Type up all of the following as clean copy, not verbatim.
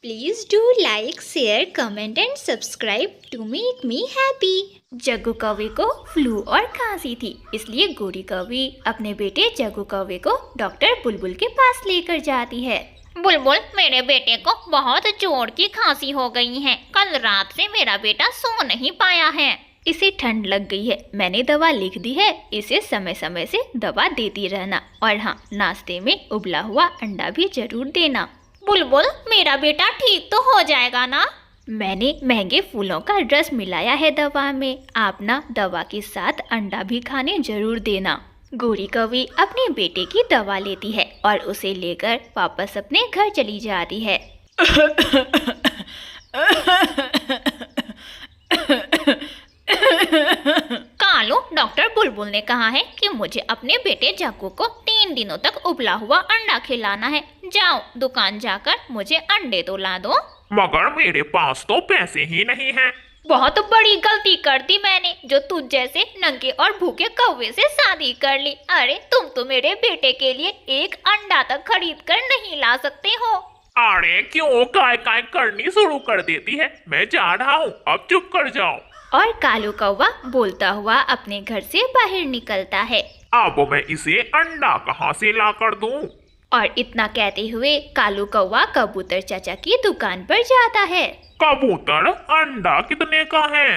Please do like, share, comment and subscribe to make me happy। Jaggu कौवे को flu और खांसी थी, इसलिए गोरी कौवी अपने बेटे जग्गू कौवे को डॉक्टर बुलबुल के पास लेकर जाती है। बुलबुल, मेरे बेटे को बहुत जोर की खांसी हो गई है। कल रात से मेरा बेटा सो नहीं पाया है। इसे ठंड लग गई है, मैंने दवा लिख दी है, इसे समय समय से दवा देती रहना और हाँ, नाश्ते में उबला हुआ अंडा भी जरूर देना। बुलबुल, मेरा बेटा ठीक तो हो जाएगा ना? मैंने महंगे फूलों का रस मिलाया है दवा में, आप ना दवा के साथ अंडा भी खाने जरूर देना। गोरी कौवी अपने बेटे की दवा लेती है और उसे लेकर वापस अपने घर चली जाती है। कालू, डॉक्टर बुलबुल ने कहा है कि मुझे अपने बेटे जग्गू को 3 दिनों तक उबला हुआ अंडा खिलाना है। जाओ दुकान जाकर मुझे अंडे तो ला दो। मगर मेरे पास तो पैसे ही नहीं हैं। बहुत बड़ी गलती कर दी मैंने, जो तुझ जैसे नंगे और भूखे कौवे से शादी कर ली। अरे तुम तो मेरे बेटे के लिए एक अंडा तक खरीद कर नहीं ला सकते हो। अरे क्यों काय काय करनी शुरू कर देती है? मैं जा रहा हूँ, अब चुप कर जाओ। और कालू कौवा बोलता हुआ अपने घर से बाहर निकलता है। अब मैं इसे अंडा कहाँ से ला कर दूँ? और इतना कहते हुए कालू कौवा कबूतर चाचा की दुकान पर जाता है। कबूतर, अंडा कितने का है?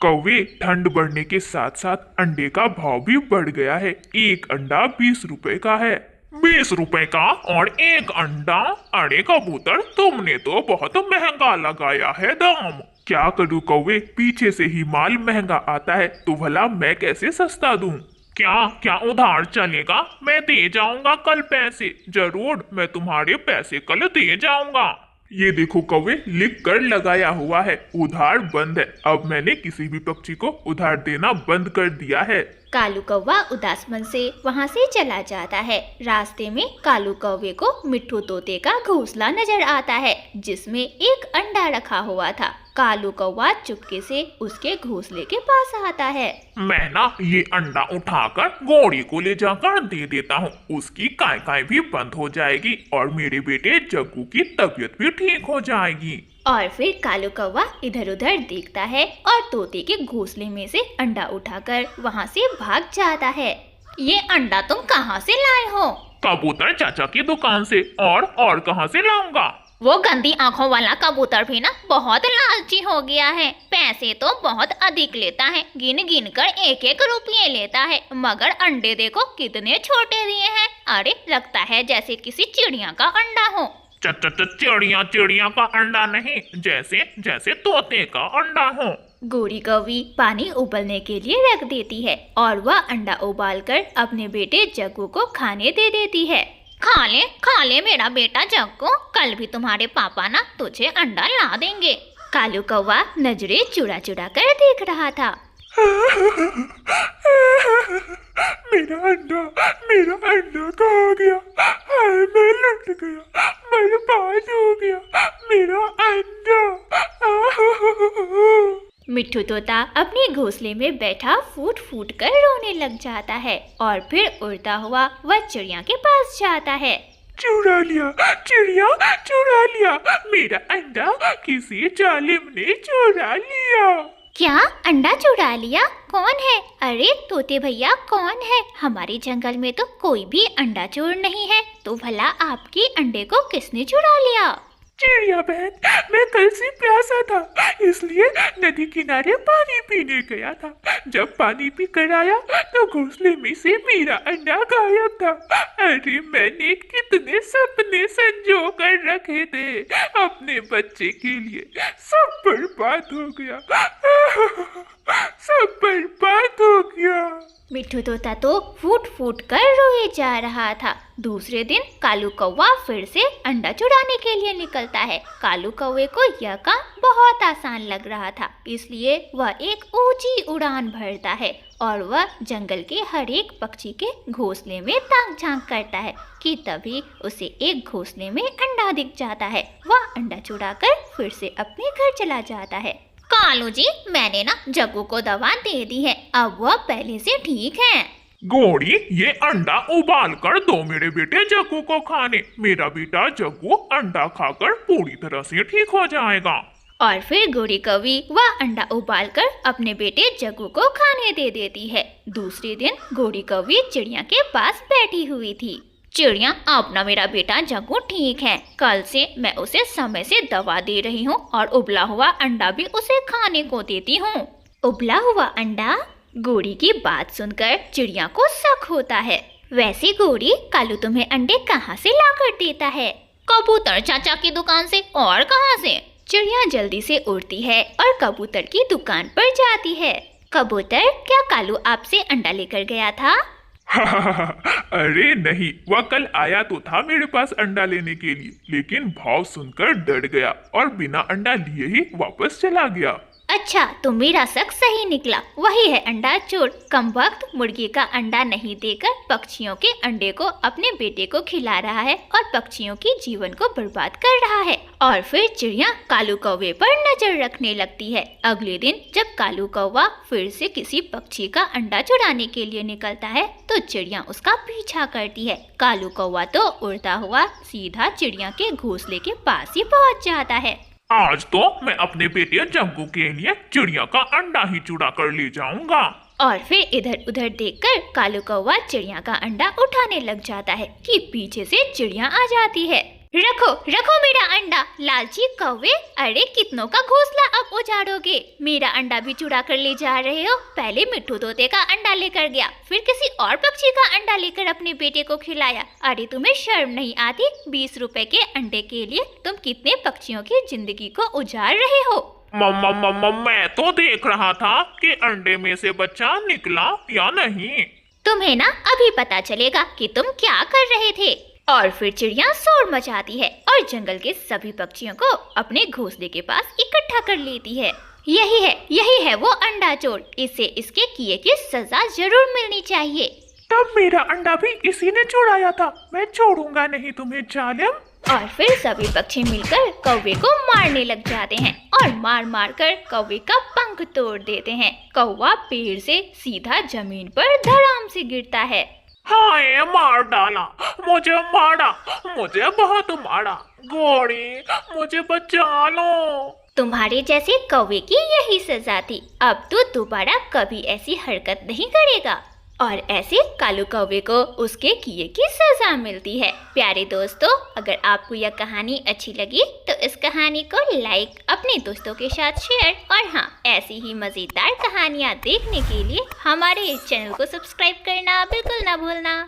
कौवे, ठंड बढ़ने के साथ साथ अंडे का भाव भी बढ़ गया है। एक अंडा 20 रुपए का है। 20 रुपए का और एक अंडा? अरे कबूतर, तुमने तो बहुत महंगा लगाया है दाम। क्या करूँ कौवे, पीछे से ही माल महंगा आता है, तो भला मैं कैसे सस्ता दूं? क्या क्या उधार चलेगा? मैं दे जाऊंगा कल पैसे, जरूर मैं तुम्हारे पैसे कल दे जाऊंगा। ये देखो कौवे, लिख कर लगाया हुआ है, उधार बंद है। अब मैंने किसी भी पक्षी को उधार देना बंद कर दिया है। कालू कौवा उदास मन से वहाँ से चला जाता है। रास्ते में कालू कौवे को मिट्ठू तोते का घोंसला नजर आता है, जिसमें एक अंडा रखा हुआ था। कालू कौवा चुपके से उसके घोंसले के पास आता है। मैं ना ये अंडा उठाकर गोरी को ले जाकर दे देता हूँ, उसकी काय काय भी बंद हो जाएगी और मेरे बेटे जग्गू की तबीयत भी ठीक हो जाएगी। और फिर कालू कौवा इधर उधर देखता है और तोते के घोंसले में से अंडा उठाकर वहाँ से भाग जाता है। ये अंडा तुम कहाँ से लाए हो? कबूतर चाचा की दुकान से। और कहाँ से लाऊंगा? वो गंदी आंखों वाला कबूतर भी ना बहुत लालची हो गया है। पैसे तो बहुत अधिक लेता है, गिन गिन कर 1-1 रुपये लेता है, मगर अंडे देखो कितने छोटे दिए हैं। अरे लगता है जैसे किसी चिड़िया का अंडा हो। चिड़िया का अंडा नहीं, जैसे तोते का अंडा हो। गोरी कौवी पानी उबलने के लिए रख देती है और वह अंडा उबालकर अपने बेटे जग्गू को खाने दे देती है। खा ले मेरा बेटा जग्गू, कल भी तुम्हारे पापा ना तुझे अंडा ला देंगे। कालू कौवा नजरें चुरा चुरा कर देख रहा था। मेरा अंडा कहाँ गया? हाय, मैं लुट गया, बर्बाद हो गया मेरा अंडा। मिट्ठू तोता अपने घोंसले में बैठा फूट फूट कर रोने लग जाता है और फिर उड़ता हुआ वह चिड़िया के पास जाता है। चुरा लिया, मेरा अंडा किसी जालिम ने चुरा लिया। क्या अंडा चुरा लिया? कौन है? अरे तोते भैया, कौन है? हमारे जंगल में तो कोई भी अंडा चोर नहीं है, तो भला आपके अंडे को किसने चुरा लिया? चिड़िया बहन, मैं कल से प्यासा था, इसलिए नदी किनारे पानी पीने गया था। जब पानी पी कर आया तो घोंसले में से मेरा अंडा गायब था। अरे मैंने कितने सपने संजो कर रखे थे अपने बच्चे के लिए, सब बर्बाद हो गया। सब बर्बाद हो गया। मिट्ठू तोता तो फूट फूट कर रोए जा रहा था। दूसरे दिन कालू कौवा फिर से अंडा चुराने के लिए निकलता है। कालू कौवे को यह काम बहुत आसान लग रहा था, इसलिए वह एक ऊंची उड़ान भरता है और वह जंगल के हर एक पक्षी के घोंसले में ताक झांक करता है कि तभी उसे एक घोंसले में अंडा दिख जाता है। वह अंडा चुराकर फिर से अपने घर चला जाता है। कालू जी, मैंने ना जग्गू को दवा दे दी है, अब वह पहले से ठीक है। घोड़ी, ये अंडा उबाल कर दो मेरे बेटे जग्गू को खाने। मेरा बेटा जग्गू अंडा खाकर पूरी तरह से ठीक हो जाएगा। और फिर गोरी कौवी वह अंडा उबालकर अपने बेटे जग्गू को खाने दे देती है। दूसरे दिन गोरी कौवी चिड़िया के पास बैठी हुई थी। चिड़िया, अब ना मेरा बेटा जग्गू ठीक है। कल से मैं उसे समय से दवा दे रही हूँ और उबला हुआ अंडा भी उसे खाने को देती हूँ। उबला हुआ अंडा? गोरी की बात सुनकर चिड़िया को शक होता है। वैसे गोरी, कालू तुम्हें अंडे कहाँ से लाकर देता है? कबूतर चाचा की दुकान से। और कहाँ से? चिड़िया जल्दी से उड़ती है और कबूतर की दुकान पर जाती है। कबूतर, क्या कालू आपसे अंडा लेकर गया था? अरे नहीं, वह कल आया तो था मेरे पास अंडा लेने के लिए, लेकिन भाव सुनकर डर गया और बिना अंडा लिए ही वापस चला गया। अच्छा, तो मेरा शक सही निकला। वही है अंडा चोर। कमबख्त, मुर्गी का अंडा नहीं देकर पक्षियों के अंडे को अपने बेटे को खिला रहा है और पक्षियों की जीवन को बर्बाद कर रहा है। और फिर चिड़िया कालू कौवे पर नजर रखने लगती है। अगले दिन जब कालू कौवा फिर से किसी पक्षी का अंडा चुराने के लिए निकलता है तो चिड़िया उसका पीछा करती है। कालू कौवा तो उड़ता हुआ सीधा चिड़िया के घोंसले के पास ही पहुँच जाता है। आज तो मैं अपने बेटे जग्गू के लिए चिड़िया का अंडा ही चुरा कर ले जाऊंगा। और फिर इधर उधर देखकर कालू कौवा चिड़िया का अंडा उठाने लग जाता है कि पीछे से चिड़िया आ जाती है। रखो रखो मेरा अंडा, लालची कौवे। अरे कितनों का घोंसला अब उजाड़ोगे? मेरा अंडा भी चुरा कर ले जा रहे हो। पहले मिट्ठू तोते का अंडा लेकर गया, फिर किसी और पक्षी का अंडा लेकर अपने बेटे को खिलाया। अरे तुम्हें शर्म नहीं आती? 20 रुपए के अंडे के लिए तुम कितने पक्षियों की जिंदगी को उजाड़ रहे हो। मम्मा, मैं तो देख रहा था कि अंडे में से बच्चा निकला या नहीं। तुम्हें ना अभी पता चलेगा कि तुम क्या कर रहे थे। और फिर चिड़िया शोर मचाती है और जंगल के सभी पक्षियों को अपने घोंसले के पास इकट्ठा कर लेती है। यही है वो अंडा चोर। इसे इसके किए की सजा जरूर मिलनी चाहिए। तब मेरा अंडा भी इसी ने चुराया था। मैं छोड़ूंगा नहीं तुम्हें जालिम। और फिर सभी पक्षी मिलकर कौवे को मारने लग जाते हैं और मार मार कर कौवे का पंख तोड़ देते हैं। कौवा पेड़ से सीधा जमीन पर धड़ाम से गिरता है। हाय, मार डाला, मुझे मारा, मुझे बहुत मारा। घोड़ी, मुझे बचा लो। तुम्हारे जैसे कौवे की यही सजा थी। अब तो दोबारा कभी ऐसी हरकत नहीं करेगा। और ऐसे कालू कौवे को उसके किए की सजा मिलती है। प्यारे दोस्तों, अगर आपको यह कहानी अच्छी लगी तो इस कहानी को लाइक, अपने दोस्तों के साथ शेयर और हाँ, ऐसी ही मजेदार कहानियाँ देखने के लिए हमारे इस चैनल को सब्सक्राइब करना बिल्कुल ना भूलना।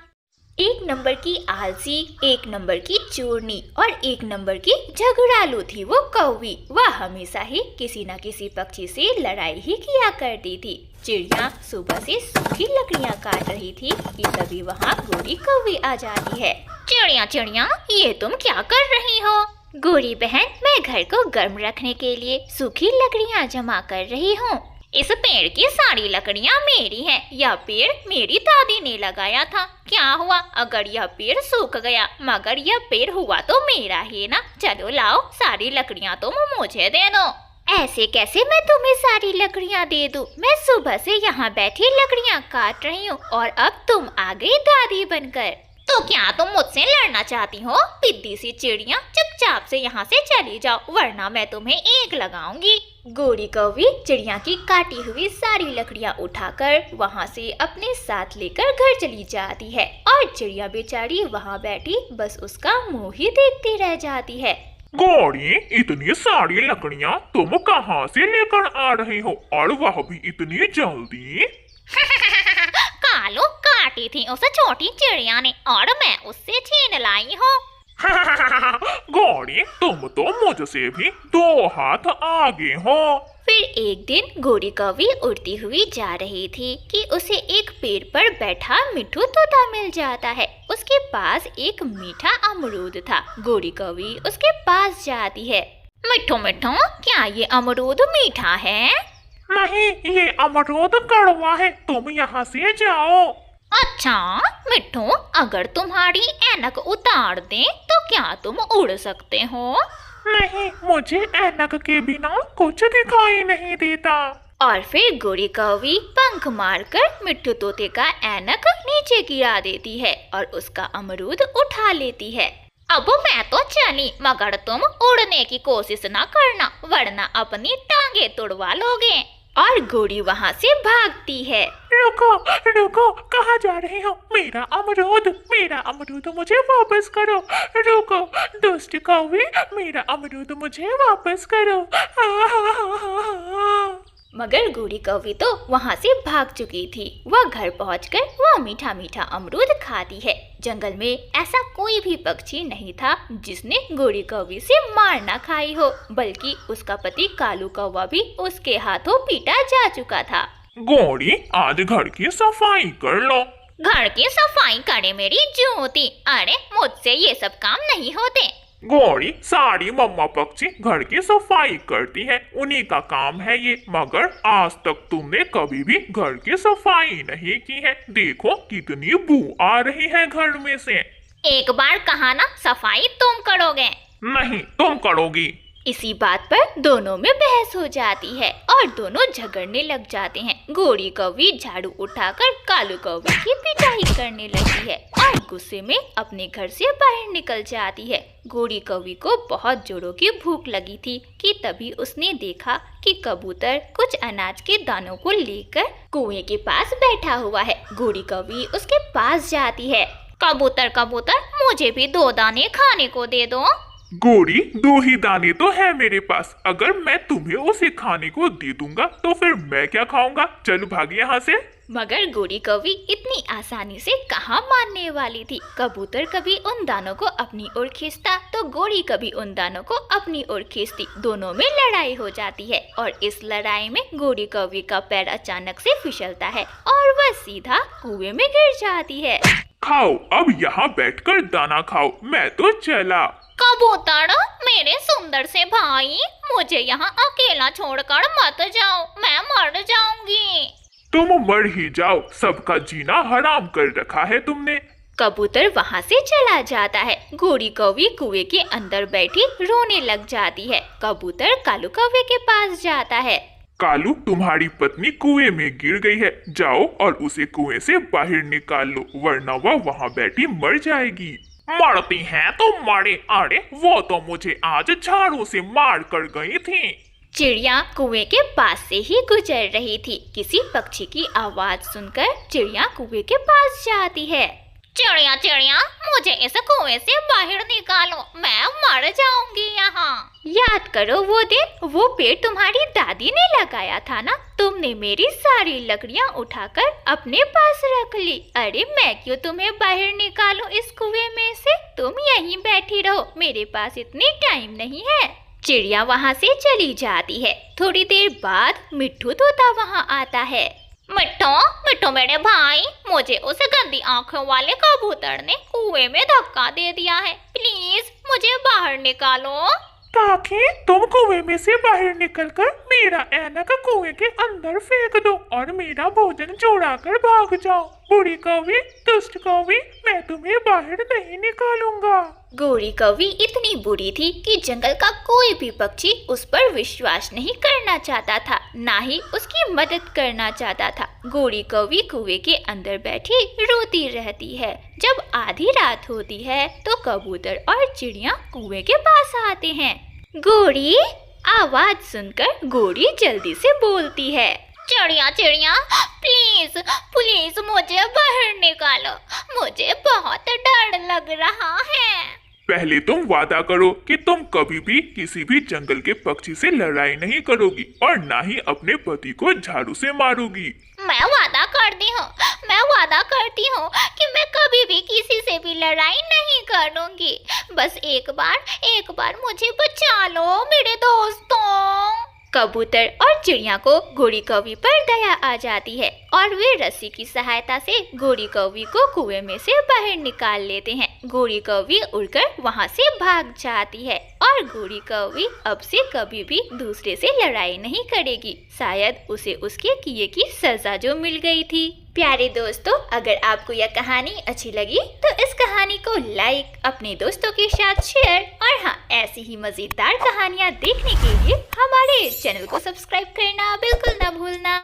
1 नंबर की आलसी, 1 नंबर की चोरनी और 1 नंबर की झगड़ालू थी वो कौवी। वह हमेशा ही किसी न किसी पक्षी से लड़ाई ही किया करती थी। चिड़िया सुबह से सूखी लकड़ियाँ काट रही थी कि तभी वहाँ गोरी कौवी आ जाती है। चिड़िया, ये तुम क्या कर रही हो? गोरी बहन, मैं घर को गर्म रखने के लिए सूखी लकड़ियाँ जमा कर रही हूँ। इस पेड़ की सारी लकड़ियाँ मेरी हैं। यह पेड़ मेरी दादी ने लगाया था। क्या हुआ अगर यह पेड़ सूख गया? मगर यह पेड़ हुआ तो मेरा ही ना। चलो लाओ, सारी लकड़ियाँ तुम मुझे दे दो। ऐसे कैसे मैं तुम्हें सारी लकड़ियाँ दे दूँ? मैं सुबह से यहाँ बैठी लकड़ियाँ काट रही हूँ और अब तुम आ गई दादी बनकर। तो क्या तुम मुझसे लड़ना चाहती हो? पिद्दी सी चिड़िया, चुपचाप से यहाँ से चली जाओ वरना मैं तुम्हें एक लगाऊंगी। गोरी कौवी चिड़िया की काटी हुई सारी लकड़ियाँ उठाकर वहाँ से अपने साथ लेकर घर चली जाती है और चिड़िया बेचारी वहाँ बैठी बस उसका मुंह ही देखती रह जाती है। घोड़ी, इतनी सारी लकड़ियाँ तुम कहाँ से लेकर आ रही हो और वह भी इतनी जल्दी? कालू, काटी थी उस छोटी चिड़िया ने और मैं उससे छीन लाई हूँ। घोड़ी, तुम तो मुझसे भी 2 हाथ आगे हो। फिर एक दिन गोरी कौवी उड़ती हुई जा रही थी कि उसे एक पेड़ पर बैठा मिट्ठू तोता मिल जाता है। उसके पास एक मीठा अमरूद था। गोरी कौवी उसके पास जाती है। मिट्ठू, क्या ये अमरूद मीठा है? नहीं, ये अमरूद कड़वा है। तुम यहाँ से जाओ। अच्छा मिट्ठू, अगर तुम्हारी ऐनक उतार दें तो क्या तुम उड़ सकते हो? नहीं, मुझे ऐनक के बिना कुछ दिखाई नहीं देता। और फिर गोरी कौवी पंख मारकर मिट्ठू तोते का ऐनक नीचे गिरा देती है और उसका अमरूद उठा लेती है। अब मैं तो चली, मगर तुम उड़ने की कोशिश ना करना, वरना अपनी टांगे तुड़वा लोगे। और गोरी वहाँ से भागती है। रुको रुको, कहाँ जा रहे हो? मेरा अमरूद मुझे वापस करो। रुको दुष्ट कौवे, मेरा अमरूद मुझे वापस करो। मगर गोरी कौवी तो वहाँ से भाग चुकी थी। वह घर पहुंचकर वह मीठा मीठा अमरूद खाती है। जंगल में ऐसा कोई भी पक्षी नहीं था जिसने गोरी कौवी से मार ना खाई हो, बल्कि उसका पति कालू कौवा भी उसके हाथों पीटा जा चुका था। गोरी, आज घर की सफाई कर लो। घर की सफाई करे मेरी जूती, अरे मुझसे ये सब काम नहीं होते। गोरी, सारी मम्मा पक्षी घर की सफाई करती है, उन्हीं का काम है ये, मगर आज तक तुमने कभी भी घर की सफाई नहीं की है। देखो कितनी बू आ रही है घर में से। एक बार कहा ना सफाई तुम करोगे। नहीं, तुम करोगी। इसी बात पर दोनों में बहस हो जाती है और दोनों झगड़ने लग जाते हैं। गोरी कौवी झाड़ू उठाकर कालू कौवे की पिटाई करने लगती है और गुस्से में अपने घर से बाहर निकल जाती है। गोरी कौवी को बहुत जोरों की भूख लगी थी कि तभी उसने देखा कि कबूतर कुछ अनाज के दानों को लेकर कुएं के पास बैठा हुआ है। गोरी कौवी उसके पास जाती है। कबूतर कबूतर, मुझे भी 2 दाने खाने को दे दो। गोरी, 2 ही दाने तो है मेरे पास, अगर मैं तुम्हें उसे खाने को दे दूंगा तो फिर मैं क्या खाऊंगा? चलो भाग यहाँ से। मगर गोरी कौवी इतनी आसानी से कहाँ मानने वाली थी। कबूतर कभी उन दानों को अपनी ओर खींचता तो गोरी कभी उन दानों को अपनी ओर खींचती। दोनों में लड़ाई हो जाती है और इस लड़ाई में गोरी कौवी का पैर अचानक से फिसलता है और वह सीधा कुएं में गिर जाती है। खाओ, अब यहाँ बैठकर दाना खाओ, मैं तो चला। कबूतर, मेरे सुंदर से भाई, मुझे यहाँ अकेला छोड़कर मत जाओ, मैं मर जाऊंगी। तुम मर ही जाओ, सबका जीना हराम कर रखा है तुमने। कबूतर वहाँ से चला जाता है। गोरी कौवी कुएं के अंदर बैठी रोने लग जाती है। कबूतर कालू कौवे के पास जाता है। कालू, तुम्हारी पत्नी कुएं में गिर गई है, जाओ और उसे कुएं से बाहर निकाल लो, वरना वह वहाँ बैठी मर जाएगी। मरती है तो मरे, अरे वो तो मुझे आज झाड़ू से मार कर गई थी। चिड़िया कुएं के पास से ही गुजर रही थी। किसी पक्षी की आवाज सुनकर चिड़िया कुएं के पास जाती है। चिड़िया चिड़िया, मुझे इस कुएं से बाहर निकालो, मैं मर जाऊंगी यहाँ। याद करो वो दिन, वो पेड़ तुम्हारी दादी ने लगाया था ना? तुमने मेरी सारी लकड़ियाँ उठाकर अपने पास रख ली। अरे मैं क्यों तुम्हें बाहर निकालूं इस कुएं में से? तुम यहीं बैठी रहो, मेरे पास इतनी टाइम नहीं है। चिड़िया वहाँ से चली जाती है। थोड़ी देर बाद मिट्ठू तोता वहाँ आता है। मिट्ठू मिट्ठू मेरे भाई, मुझे उस गंदी आंखों वाले कबूतर ने कुएं में धक्का दे दिया है, प्लीज मुझे बाहर निकालो। ताकि तुम कुएं में से बाहर निकलकर मेरा ऐनक कुएं के अंदर फेंक दो और मेरा भोजन चुरा कर भाग जाओ। बुरी कौवी, दुष्ट कौवी, मैं तुम्हें बाहर नहीं निकालूंगा। गोरी कौवी इतनी बुरी थी कि जंगल का कोई भी पक्षी उस पर विश्वास नहीं करना चाहता था, ना ही उसकी मदद करना चाहता था। गोरी कौवी कुएं के अंदर बैठी रोती रहती है। जब आधी रात होती है तो कबूतर और चिड़िया कुएं के पास आते हैं। गोरी, आवाज सुनकर गोरी जल्दी से बोलती है। चिड़िया चिड़िया, प्लीज प्लीज मुझे बाहर निकालो, मुझे बहुत डर लग रहा है। पहले तुम वादा करो कि तुम कभी भी किसी भी जंगल के पक्षी से लड़ाई नहीं करोगी और ना ही अपने पति को झाड़ू से मारोगी। मैं वादा करती हूँ कि मैं कभी भी किसी से भी लड़ाई नहीं करूँगी। बस एक बार मुझे बचा लो मेरे दोस्तों। कबूतर और चिड़िया को गोरी कौवी पर दया आ जाती है और वे रस्सी की सहायता से गोरी कौवी को कुएं में से बाहर निकाल लेते हैं। गोरी कौवी उड़कर वहां से भाग जाती है और गोरी कौवी अब से कभी भी दूसरे से लड़ाई नहीं करेगी। शायद उसे उसके किए की सजा जो मिल गई थी। प्यारे दोस्तों, अगर आपको यह कहानी अच्छी लगी तो इस कहानी को लाइक, अपने दोस्तों के साथ शेयर और हाँ, ऐसी ही मजेदार कहानियाँ देखने के लिए हमारे चैनल को सब्सक्राइब करना बिल्कुल ना भूलना।